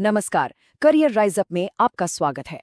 नमस्कार। Career rise up में आपका स्वागत है।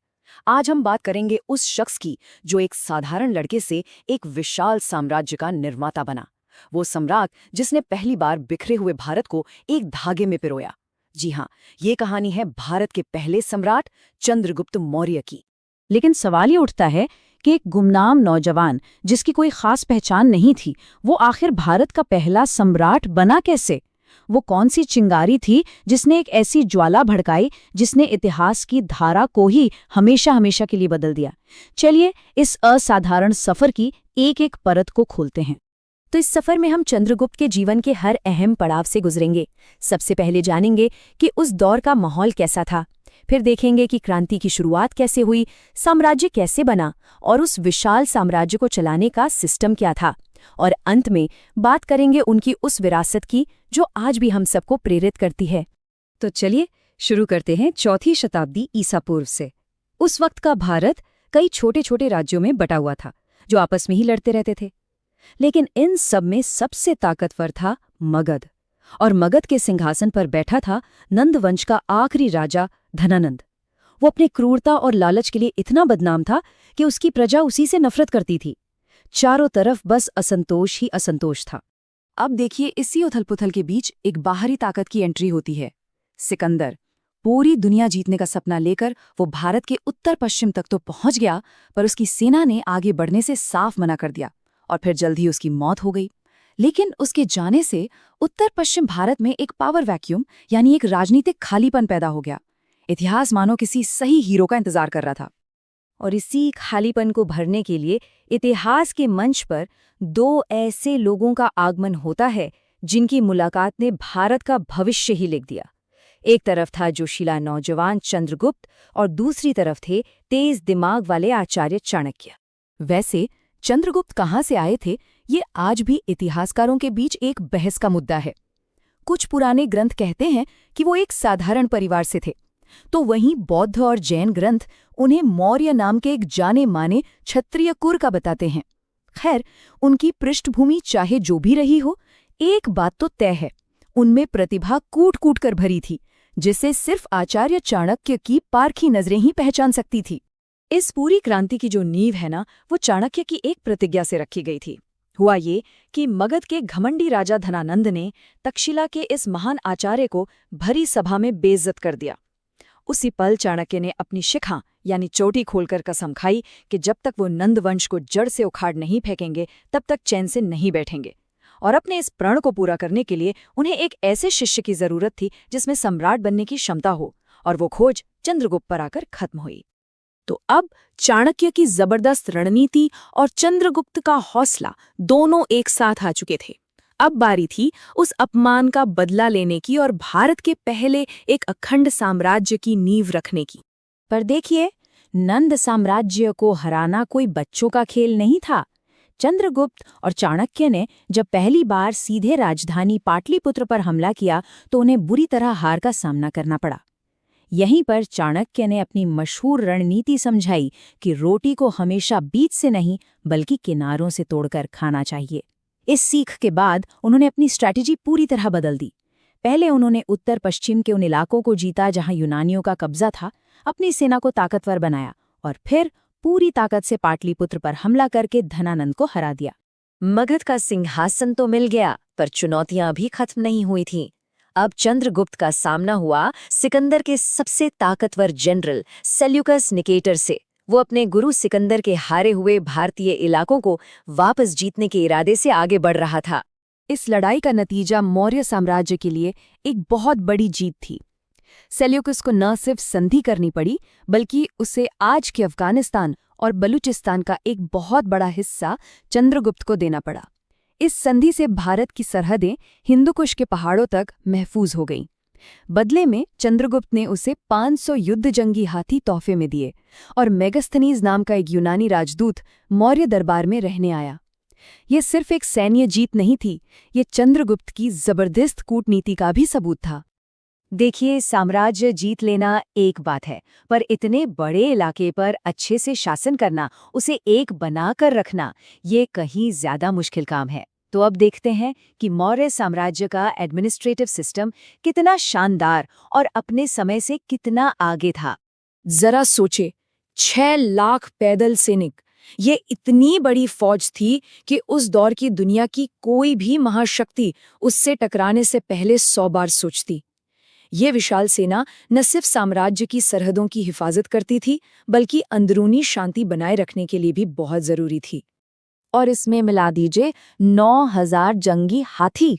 आज हम बात करेंगे उस शख्स की जो एक साधारण लड़के से एक विशाल साम्राज्य का निर्माता बना। वो सम्राट जिसने पहली बार बिखरे हुए भारत को एक धागे में पिरोया। जी हाँ, ये कहानी है भारत के पहले सम्राट चंद्रगुप्त मौर्य की। लेकिन सवाल ये उठता है कि एक गुमनाम नौजवान जिसकी कोई खास पहचान नहीं थी, वो आखिर भारत का पहला सम्राट बना कैसे? वो कौन सी चिंगारी थी जिसने एक ऐसी ज्वाला भड़काई जिसने इतिहास की धारा को ही हमेशा हमेशा के लिए बदल दिया? चलिए इस असाधारण सफर की एक एक परत को खोलते हैं। तो इस सफर में हम चंद्रगुप्त के जीवन के हर अहम पड़ाव से गुजरेंगे। सबसे पहले जानेंगे कि उस दौर का माहौल कैसा था, फिर देखेंगे कि क्रांति की शुरुआत कैसे हुई, साम्राज्य कैसे बना और उस विशाल साम्राज्य को चलाने का सिस्टम क्या था, और अंत में बात करेंगे उनकी उस विरासत की जो आज भी हम सबको प्रेरित करती है। तो चलिए शुरू करते हैं 4वीं शताब्दी ईसा पूर्व से। उस वक्त का भारत कई छोटे छोटे राज्यों में बटा हुआ था जो आपस में ही लड़ते रहते थे। लेकिन इन सब में सबसे ताकतवर था मगध, और मगध के सिंहासन पर बैठा था नंद वंश का आखिरी राजा धनानंद। वो अपनी क्रूरता और लालच के लिए इतना बदनाम था कि उसकी प्रजा उसी से नफरत करती थी। चारों तरफ बस असंतोष ही असंतोष था। अब देखिए, इसी उथल-पुथल के बीच एक बाहरी ताकत की एंट्री होती है, सिकंदर। पूरी दुनिया जीतने का सपना लेकर वो भारत के उत्तर पश्चिम तक तो पहुंच गया, पर उसकी सेना ने आगे बढ़ने से साफ मना कर दिया और फिर जल्द ही उसकी मौत हो गई। लेकिन उसके जाने से उत्तर पश्चिम भारत में एक पावर वैक्यूम यानी एक राजनीतिक खालीपन पैदा हो गया। इतिहास मानो किसी सही हीरो का इंतजार कर रहा था। और इसी खालीपन को भरने के लिए इतिहास के मंच पर दो ऐसे लोगों का आगमन होता है जिनकी मुलाकात ने भारत का भविष्य ही लिख दिया। एक तरफ था जोशीला नौजवान चंद्रगुप्त और दूसरी तरफ थे तेज दिमाग वाले आचार्य चाणक्य। वैसे चंद्रगुप्त कहाँ से आए थे, ये आज भी इतिहासकारों के बीच एक बहस का मुद्दा है। कुछ पुराने ग्रंथ कहते हैं कि वो एक साधारण परिवार से थे, तो वहीं बौद्ध और जैन ग्रंथ उन्हें मौर्य नाम के एक जाने माने क्षत्रिय कुल का बताते हैं। खैर, उनकी पृष्ठभूमि चाहे जो भी रही हो, एक बात तो तय है, उनमें प्रतिभा कूट कूट कर भरी थी, जिसे सिर्फ आचार्य चाणक्य की पारखी नजरें ही पहचान सकती थी। इस पूरी क्रांति की जो नींव है ना, वो चाणक्य की एक प्रतिज्ञा से रखी गई थी। हुआ ये कि मगध के घमंडी राजा धनानंद ने तक्षशिला के इस महान आचार्य को भरी सभा में बेइज्जत कर दिया। उसी पल चाणक्य ने अपनी शिखा यानी चोटी खोलकर कसम खाई कि जब तक वो नंदवंश को जड़ से उखाड़ नहीं फेंकेंगे तब तक चैन से नहीं बैठेंगे। और अपने इस प्रण को पूरा करने के लिए उन्हें एक ऐसे शिष्य की जरूरत थी जिसमें सम्राट बनने की क्षमता हो, और वो खोज चंद्रगुप्त पर आकर खत्म हुई। तो अब चाणक्य की जबरदस्त रणनीति और चंद्रगुप्त का हौसला दोनों एक साथ आ चुके थे। अब बारी थी उस अपमान का बदला लेने की और भारत के पहले एक अखंड साम्राज्य की नींव रखने की। पर देखिए, नंद साम्राज्य को हराना कोई बच्चों का खेल नहीं था। चंद्रगुप्त और चाणक्य ने जब पहली बार सीधे राजधानी पाटलिपुत्र पर हमला किया तो उन्हें बुरी तरह हार का सामना करना पड़ा। यहीं पर चाणक्य ने अपनी मशहूर रणनीति समझाई कि रोटी को हमेशा बीच से नहीं बल्कि किनारों से तोड़कर खाना चाहिए। इस सीख के बाद उन्होंने अपनी स्ट्रैटेजी पूरी तरह बदल दी। पहले उन्होंने उत्तर पश्चिम के उन इलाकों को जीता जहां यूनानियों का कब्जा था, अपनी सेना को ताकतवर बनाया और फिर पूरी ताकत से पाटलिपुत्र पर हमला करके धनानंद को हरा दिया। मगध का सिंहासन तो मिल गया, पर चुनौतियां अभी खत्म नहीं हुई थीं। अब चंद्रगुप्त का सामना हुआ सिकंदर के सबसे ताकतवर जनरल सेल्यूकस निकेटर से। वो अपने गुरु सिकंदर के हारे हुए भारतीय इलाकों को वापस जीतने के इरादे से आगे बढ़ रहा था। इस लड़ाई का नतीजा मौर्य साम्राज्य के लिए एक बहुत बड़ी जीत थी। सेल्यूकस को न सिर्फ संधि करनी पड़ी, बल्कि उसे आज के अफगानिस्तान और बलूचिस्तान का एक बहुत बड़ा हिस्सा चंद्रगुप्त को देना पड़ा। इस संधि से भारत की सरहदें हिंदुकुश के पहाड़ों तक महफूज हो गईं। बदले में चंद्रगुप्त ने उसे 500 युद्ध जंगी हाथी तोहफे में दिए, और मेगास्थनीज नाम का एक यूनानी राजदूत मौर्य दरबार में रहने आया। ये सिर्फ एक सैन्य जीत नहीं थी, ये चंद्रगुप्त की जबरदस्त कूटनीति का भी सबूत था। देखिए, साम्राज्य जीत लेना एक बात है, पर इतने बड़े इलाके पर अच्छे से शासन करना, उसे एक बनाकर रखना, ये कहीं ज्यादा मुश्किल काम है। तो अब देखते हैं कि मौर्य साम्राज्य का एडमिनिस्ट्रेटिव सिस्टम कितना शानदार और अपने समय से कितना आगे था। जरा सोचे, 6 लाख पैदल सैनिक, ये इतनी बड़ी फौज थी कि उस दौर की दुनिया की कोई भी महाशक्ति उससे टकराने से पहले 100 बार सोचती। ये विशाल सेना न सिर्फ साम्राज्य की सरहदों की हिफाजत करती थी, बल्कि अंदरूनी शांति बनाए रखने के लिए भी बहुत जरूरी थी। और इसमें मिला दीजिए 9,000 जंगी हाथी।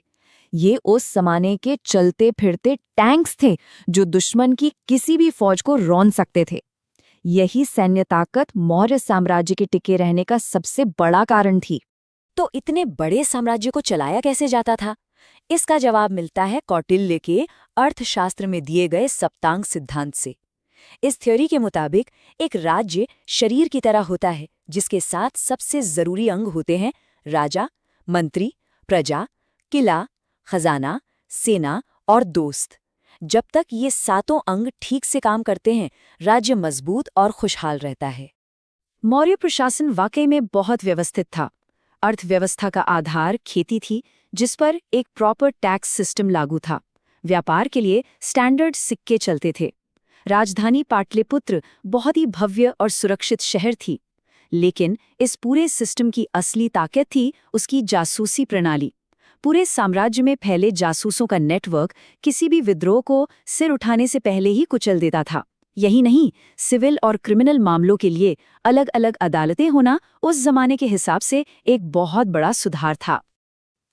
ये उस जमाने के चलते फिरते टैंक्स थे जो दुश्मन की किसी भी फौज को रौंद सकते थे। यही सैन्य ताकत मौर्य साम्राज्य के टिके रहने का सबसे बड़ा कारण थी। तो इतने बड़े साम्राज्य को चलाया कैसे जाता था? इसका जवाब मिलता है कौटिल्य के अर्थशास्त्र में दिए गए सप्तांग सिद्धांत से। इस थ्योरी के मुताबिक एक राज्य शरीर की तरह होता है, जिसके 7 सबसे जरूरी अंग होते हैं: राजा, मंत्री, प्रजा, किला, खजाना, सेना और दोस्त। जब तक ये 7 अंग ठीक से काम करते हैं, राज्य मजबूत और खुशहाल रहता है। मौर्य प्रशासन वाकई में बहुत व्यवस्थित था। अर्थव्यवस्था का आधार खेती थी, जिस पर एक प्रॉपर टैक्स सिस्टम लागू था। व्यापार के लिए स्टैंडर्ड सिक्के चलते थे। राजधानी पाटलिपुत्र बहुत ही भव्य और सुरक्षित शहर थी। लेकिन इस पूरे सिस्टम की असली ताकत थी उसकी जासूसी प्रणाली। पूरे साम्राज्य में फैले जासूसों का नेटवर्क किसी भी विद्रोह को सिर उठाने से पहले ही कुचल देता था। यही नहीं, सिविल और क्रिमिनल मामलों के लिए अलग अलग अदालतें होना उस जमाने के हिसाब से एक बहुत बड़ा सुधार था।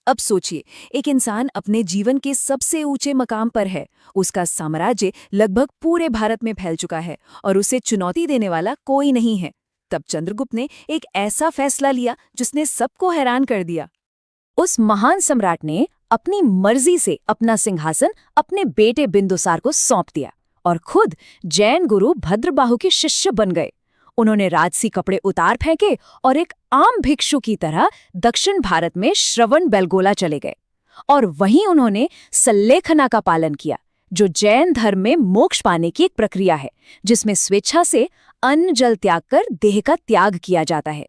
अब सोचिए, एक इंसान अपने जीवन के सबसे ऊंचे मकाम पर है, उसका साम्राज्य लगभग पूरे भारत में फैल चुका है और उसे चुनौती देने वाला कोई नहीं है। तब चंद्रगुप्त ने एक ऐसा फैसला लिया जिसने सबको हैरान कर दिया। उस महान सम्राट ने अपनी मर्जी से अपना सिंहासन अपने बेटे बिंदुसार को सौंप दिया और खुद जैन गुरु भद्रबाहु के शिष्य बन गए। उन्होंने राजसी कपड़े उतार फेंके और एक आम भिक्षु की तरह दक्षिण भारत में श्रवण बेलगोला चले गए। और वहीं उन्होंने सल्लेखना का पालन किया, जो जैन धर्म में मोक्ष पाने की एक प्रक्रिया है, जिसमें स्वेच्छा से अन्न जल त्याग कर देह का त्याग किया जाता है।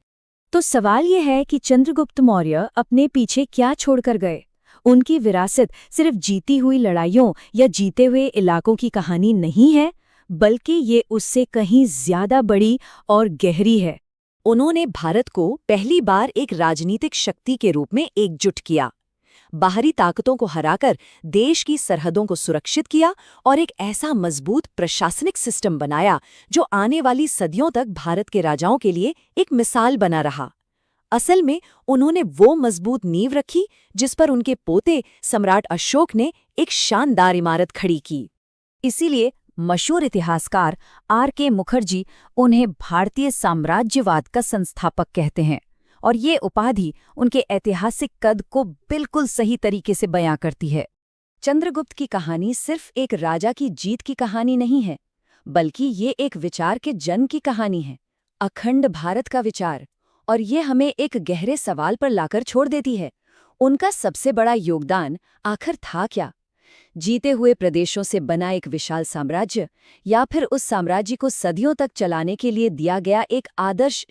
तो सवाल यह है कि चंद्रगुप्त मौर्य अपने पीछे क्या छोड़कर गए? उनकी विरासत सिर्फ जीती हुई लड़ाइयों या जीते हुए इलाकों की कहानी नहीं है, बल्कि ये उससे कहीं ज्यादा बड़ी और गहरी है। उन्होंने भारत को पहली बार एक राजनीतिक शक्ति के रूप में एकजुट किया, बाहरी ताकतों को हराकर देश की सरहदों को सुरक्षित किया और एक ऐसा मजबूत प्रशासनिक सिस्टम बनाया जो आने वाली सदियों तक भारत के राजाओं के लिए एक मिसाल बना रहा। असल में उन्होंने वो मजबूत नींव रखी जिस पर उनके पोते सम्राट अशोक ने एक शानदार इमारत खड़ी की। इसीलिए मशहूर इतिहासकार R.K. मुखर्जी उन्हें भारतीय साम्राज्यवाद का संस्थापक कहते हैं, और ये उपाधि उनके ऐतिहासिक कद को बिल्कुल सही तरीके से बयां करती है। चंद्रगुप्त की कहानी सिर्फ एक राजा की जीत की कहानी नहीं है, बल्कि ये एक विचार के जन्म की कहानी है, अखंड भारत का विचार। और ये हमें एक गहरे सवाल पर लाकर छोड़ देती है, उनका सबसे बड़ा योगदान आखिर था क्या? जीते हुए प्रदेशों से बना एक विशाल साम्राज्य, या फिर उस साम्राज्य को सदियों तक चलाने के लिए दिया गया एक आदर्श